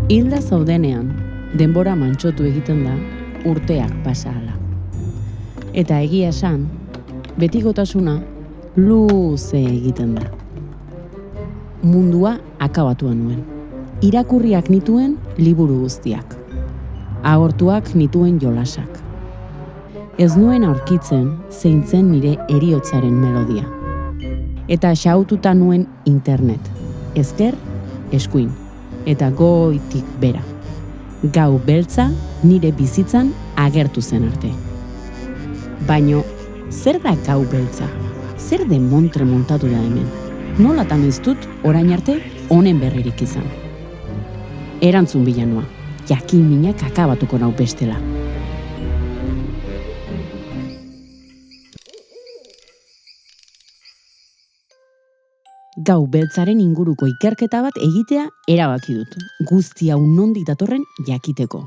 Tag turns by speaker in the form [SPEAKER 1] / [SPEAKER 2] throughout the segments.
[SPEAKER 1] Hilda zaudenean, denbora mantsotu egiten da, urteak pasa ahala. Eta egia esan, betikotasuna luze egiten da. Mundua akabatua nuen. Irakurriak nituen liburu guztiak. Agortuak nituen jolasak. Ez nuen aurkitzen zeintzen nire heriotzaren melodia. Eta xahututa nuen internet. Ezker, eskuin. Eta goitik bera. Gau beltza nire bizitzan agertu zen arte. Baino, zer da gau beltza? Zer demontre montatu da hemen? Nolatan ez dut orain arte honen berririk izan. Erantzun bilanoa, jakin minak akabatuko nau bestela. Gau beltzaren inguruko ikerketa bat egitea erabaki dut, guzti hau nondik datorren jakiteko.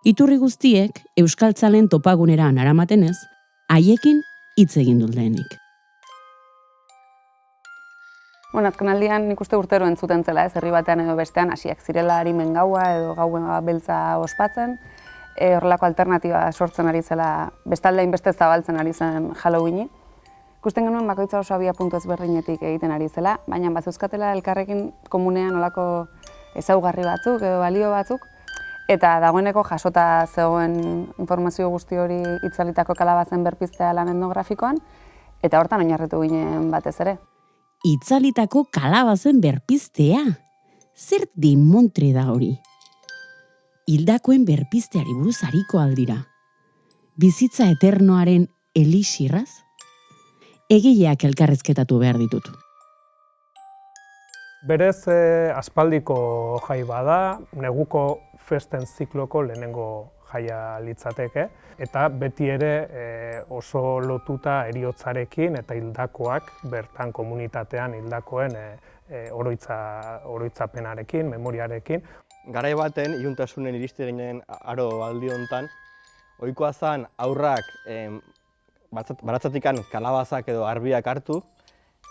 [SPEAKER 1] Iturri guztiek euskaltzalen topagunera naramatenez, haiekin hitz egin dut lehenik.
[SPEAKER 2] Azkenaldian nik uste urtero entzuten zela, herri batean edo bestean hasiak zirela arimen gaua edo gaua beltza ospatzen. Horrelako alternatiba sortzen ari zela, bestalde hainbeste zabaltzen ari zen Halloweeni. Ikusten genuen bakoitza oso abiapuntu ezberdinetik egiten ari zela, baina bazeuzkatela elkarrekin komunean olako ezaugarri batzuk edo balio batzuk, eta dagoeneko jasota zegoen informazio guzti hori itzalitako kalabazen berpiztea lan etnografikoan, eta hortan oinarritu ginen batez ere.
[SPEAKER 1] Itzalitako kalabazen berpiztea? Zer demontre da hori? Hildakoen berpizteari buruz ariko aldira. Bizitza eternoaren elixirraz? Egileak elkarrezketatu behar ditut.
[SPEAKER 3] Berez aspaldiko jai bada, neguko festen zikloko lehenengo jaia litzateke, eta beti ere oso lotuta heriotzarekin eta hildakoak bertan komunitatean hildakoen oroitzapenarekin, memoriarekin.
[SPEAKER 4] Garai baten, iluntasunen iriste ginen aro aldi hontan, ohikoa zen aurrak baratzatikan kalabazak edo arbiak hartu,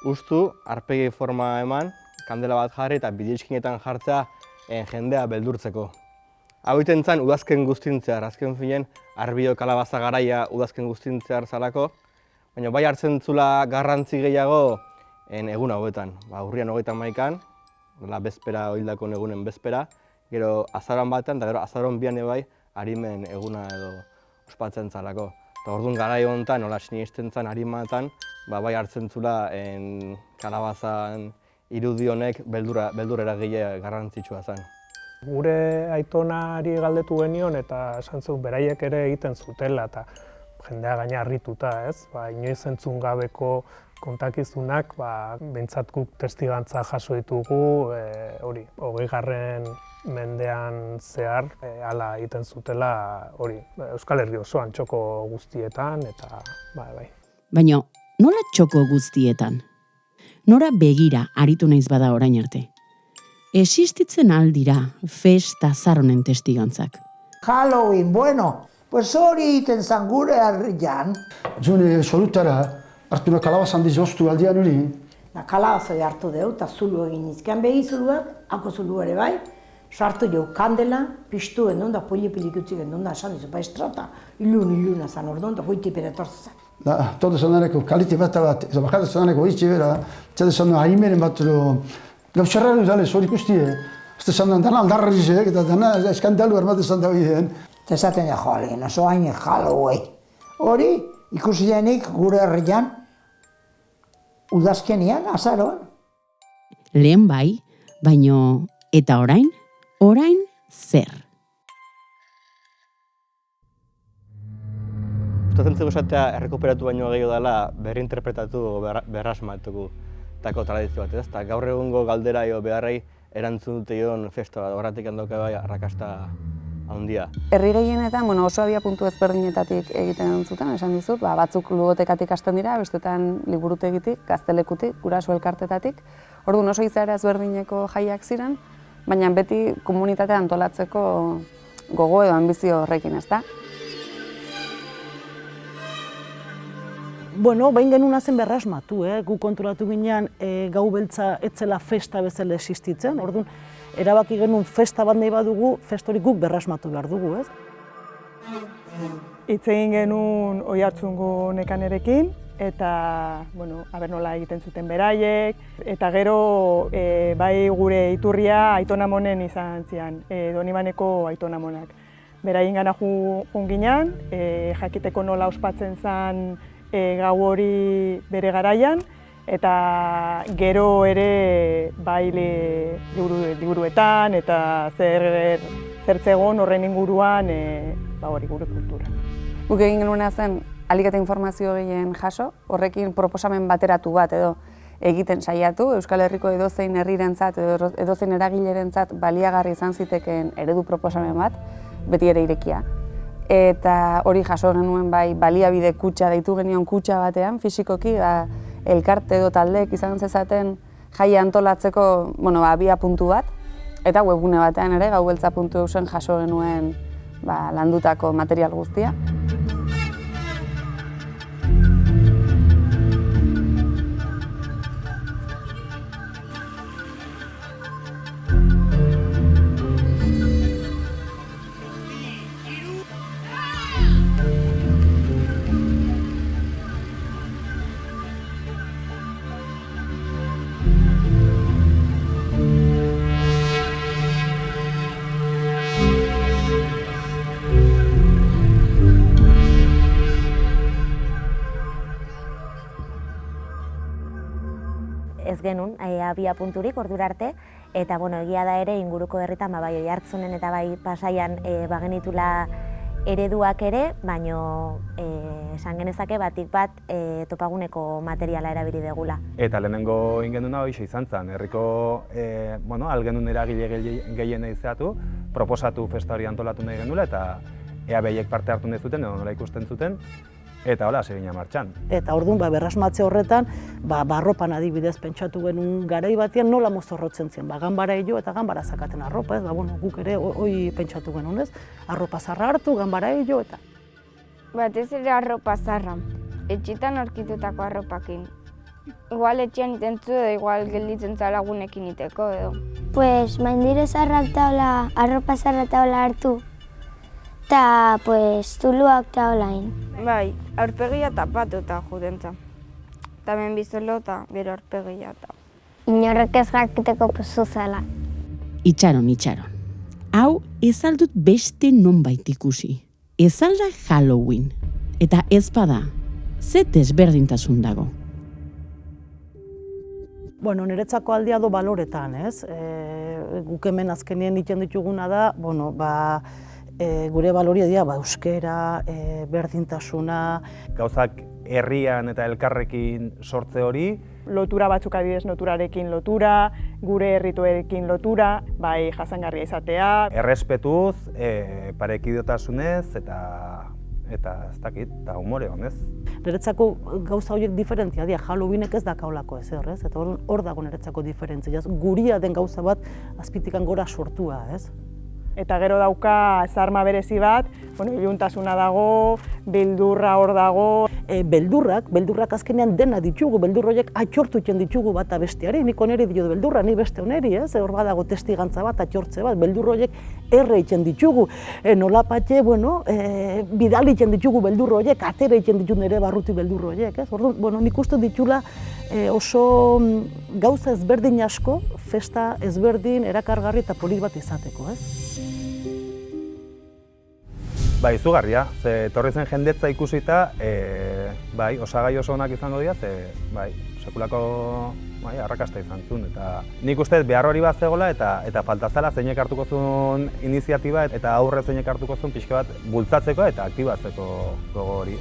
[SPEAKER 4] ustu, arpegi forma eman, kandela bat jarri eta bidezkinetan jartzea jendea beldurtzeko. Hau egiten zen udazken guztintzear, azken finen arbio kalabaza garaia udazken guztintzear zalako, baina bai hartzen zula garrantzi gehiago egun hauetan. Urrian 31an, bezpera hildako egunen bezpera, gero azaroan batean eta gero azaroan bian bai arimen eguna edo ospatzen zalako. Eta orduan garai honetan, nola sinesten zen harimatan, bai hartzen zula kalabazan irudi honek beldur eragile garrantzitsua zen.
[SPEAKER 3] Gure aitonari galdetu genion eta esan zuen beraiek ere egiten zutela eta jendea gaina harrituta, ez? Inoiz entzun gabeko kontakizunak, behintzat guk testigantza jaso ditugu, 20. mendean zehar hala egiten zutela Euskal Herri osoan txoko guztietan eta bai.
[SPEAKER 1] Baina, nola txoko guztietan? Nora begira aritu naiz bada orain arte? Existitzen aldira festa zarronen testigantzak.
[SPEAKER 5] Halloween, bueno, pues hori egiten zan gure herrian.
[SPEAKER 6] Zune solutara hartu kalabazan dizoztu aldian hori?
[SPEAKER 5] Kalabazoi hartu deu, eta zulu egin izkean behi zuluak, hako zulu ere bai, sartu jau kandela, piztu gendun da, poli-pilik utzi gendun da, esan dizu, estrata, iluna zan orduan, da hoiti pere torzak.
[SPEAKER 6] Todo zanareko kalite bat, eta bakata zanareko hitzi bera, txade zan haimeren bat gautxarra dut hori ikustie. Ez zan dana aldarrizek, eta dana eskandalu armate zan da horien.
[SPEAKER 5] Eta esaten da joalen, oso hain Halloween. Hori ikusi denik gure herrian, udazkenian, azaroan.
[SPEAKER 1] Lehen bai, baino eta orain? Orain zer?
[SPEAKER 4] Gustatzen zego esatea errekuperatu baino gehiago dela berrinterpretatu berrasmatuko tako tradizio bat, ez? Eta gaur egungo galdera beharrei erantzun dute festa bat, horretik handoke bai arrakasta handia.
[SPEAKER 2] Herri gehienetan oso abiapuntu ezberdinetatik egiten entzuten, esan dizut, batzuk ludotekatik hasten dira, bestetan liburutegitik, gaztelekutik, guraso elkartetatik. Orduan oso izaera ezberdineko jaiak ziren, baina beti komunitatea antolatzeko gogo edo ambizio horrekin, ezta?
[SPEAKER 7] Bueno, behin genuna zen berrasmatu, gu konturatu ginean gau beltza etzela festa bezala existitzen, orduan erabaki genuen festa bat nahi badugu, festa hori guk berrasmatu behar dugu, ez?
[SPEAKER 8] Hitz egin genuen Oiartzungo nekanerekin, eta, bueno, aber nola egiten zuten beraiek, eta gero bai gure iturria Aitonamonen izan zian, Donibaneko Aitonamonak. Beraien gana joan ginen, jakiteko nola ospatzen zen gau hori bere garaian, eta gero ere bai liburuetan eta zertzegon horren inguruan hori gure kultura.
[SPEAKER 2] Guk egin genuena zen ahalik eta informazio gehien jaso, horrekin proposamen bateratu bat edo egiten saiatu, Euskal Herriko edozein herrirentzat edo edozein eragilerentzat baliagarri izan zitekeen eredu proposamen bat, beti ere irekia. Eta hori jaso genuen bai baliabide kutxa deitu genion kutxa batean, fisikoki, elkarte edo taldeek izan zezaten jaia antolatzeko abia puntu bat, eta webgune batean ere gaubeltza.eusen jaso genuen landutako material guztia.
[SPEAKER 9] Ez genuen abia punturik ordura arte, eta egia da ere inguruko herritan bai Oiartzunen eta bai Pasaian bagenitula ereduak ere, baino esan genezake batik bat topaguneko materiala erabili degula.
[SPEAKER 10] Eta lehenengo ingenuna horixe izan zen, herriko algenun eragile gehiena izaatu, proposatu festa hori antolatu nahi genula eta ea behiek parte hartu nahi zuten edo nola ikusten zuten, eta hola, segina martxan.
[SPEAKER 7] Eta orduan, berrasmatze horretan, arropan adibidez pentsatu genuen garai batean nola mozorrotzen zen, ganbara hilo eta ganbara zakaten arropa, ez, guk ere hoi pentsatu genuen, ez, arropa zarra hartu, ganbara hilo eta.
[SPEAKER 11] Batez ere arropa zarra, etxitan aurkitutako arropakin. Igual etxean itentzu edo igual gelditzen lagunekin iteko edo.
[SPEAKER 12] Pues, maindire zarrak taola, arropa zarra taola hartu, eta, zuluak taolain.
[SPEAKER 11] Bai, aurpegia tapatuta judentza. Tamen bizolo eta gero aurpegia eta.
[SPEAKER 12] Inorrek ez jakiteko zuzela.
[SPEAKER 1] Itxaron. Hau ez aldut beste nonbait ikusi. Ez alda Halloween. Eta ez bada, ze desberdintasun dago.
[SPEAKER 7] Niretzako aldia do baloretan, ez? Guk hemen azkenien iten dituguna da, gure baloria dira, euskera, berdintasuna.
[SPEAKER 10] Gauzak herrian eta elkarrekin sortze hori.
[SPEAKER 8] Lotura batzuk adibidez noturarekin lotura, gure herrituerekin lotura, bai jasangarria izatea.
[SPEAKER 10] Errespetuz, parekidiotasunez eta ez dakit, eta humore honez.
[SPEAKER 7] Niretzako gauza horiek diferentzia dira, Halloweenek ez dakaolako ezer, ez? Eta hor dago niretzako diferentzia. Guria den gauza bat azpitikan gora sortua, ez?
[SPEAKER 8] Eta gero dauka zarma berezi bat, iluntasuna dago, beldurra hor dago.
[SPEAKER 7] Beldurrak azkenean dena ditugu, beldur horiek atxortu iten ditugu bata besteari, nik oneri dio beldurra, ni beste oneri, ez? Hor badago testigantza bat, atxortze bat, beldur horiek erre iten ditugu. Nolapatxe, bidali iten ditugu beldur horiek, atera iten ditugu nire barruti beldur horiek, ez? Orduan, nik uste ditula oso gauza ezberdin asko, festa ezberdin, erakargarri eta polit bat izateko, ez?
[SPEAKER 10] Izugarria, etorri zen jendetza ikusita, osagai oso onak izango dira, sekulako arrakasta izan zuen. Nik uste behar hori bat zegoela eta faltazala zeinek hartuko zuen iniziatiba eta aurre zeinek hartuko zuen pixka bat bultzatzeko eta aktibatzeko gogo hori.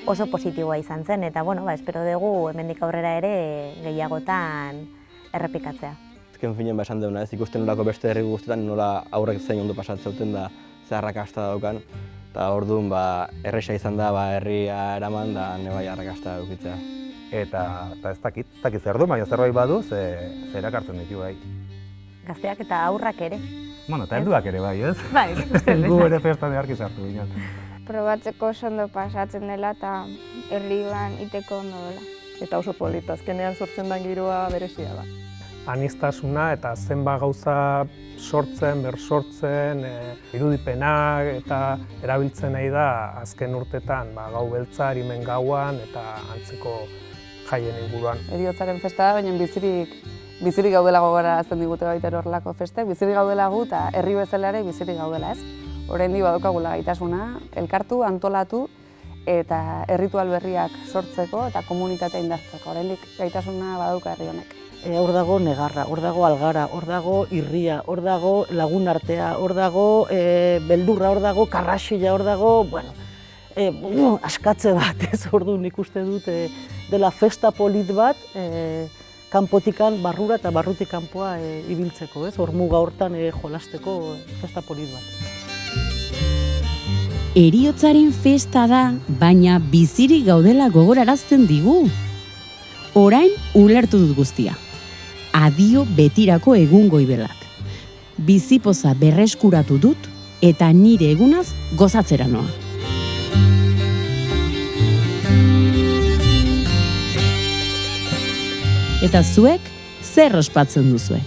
[SPEAKER 9] oso positiboa izan zen, eta espero dugu hemendik aurrera ere gehiagotan errepikatzea.
[SPEAKER 4] Azken finen esan deuna ez, ikusten nolako beste herri guztietan nola aurrek zein ondo pasatzeuten da arrakasta daukan. Eta orduan erresa izan da herria eraman da nebai arrakasta edukitzea.
[SPEAKER 10] Eta ez dakit zer du, baina zerbait badu, zer erakartzen ditu bai.
[SPEAKER 9] Gazteak eta aurrak ere.
[SPEAKER 10] Eta helduak ere bai, ez?
[SPEAKER 9] Bai,
[SPEAKER 10] gu ere festan egarki sartu ginen.
[SPEAKER 11] Probatzeko oso ondo pasatzen dela eta herrian iteko ondo dela.
[SPEAKER 8] Eta oso polita, azkenean sortzen den giroa berezia da.
[SPEAKER 3] Anistasuna eta zenba gauza sortzen, bersortzen, irudipenak eta erabiltzen nahi da azken urtetan gau beltza, arimen gauan eta antzeko jaien inguruan.
[SPEAKER 2] Heriotzaren festa da, baina bizirik gaudela gogorarazten digute baita horrelako festek, bizirik gaudela gu eta herri bezala ere bizirik gaudela, ez? Oraindik badaukagula gaitasuna, elkartu, antolatu eta erritual berriak sortzeko eta komunitatea indartzeko. Oraindik gaitasuna badauka herri honek.
[SPEAKER 7] Hor dago negarra, hor dago algara, hor dago irria, hor dago lagun artea, hor dago beldurra, hor dago karraxila, hor dago, askatze bat, ez orduan ikuste dut dela festa polit bat, kanpotikan barrura eta barrutik kanpoa ibiltzeko, ez? Hor muga hortan jolasteko festa polit bat.
[SPEAKER 1] Heriotzaren festa da, baina bizirik gaudela gogorarazten digu. Orain ulertu dut guztia. Adio betirako egun goibelak. Bizipoza berreskuratu dut eta nire egunaz gozatzera noa. Eta zuek zer ospatzen duzue?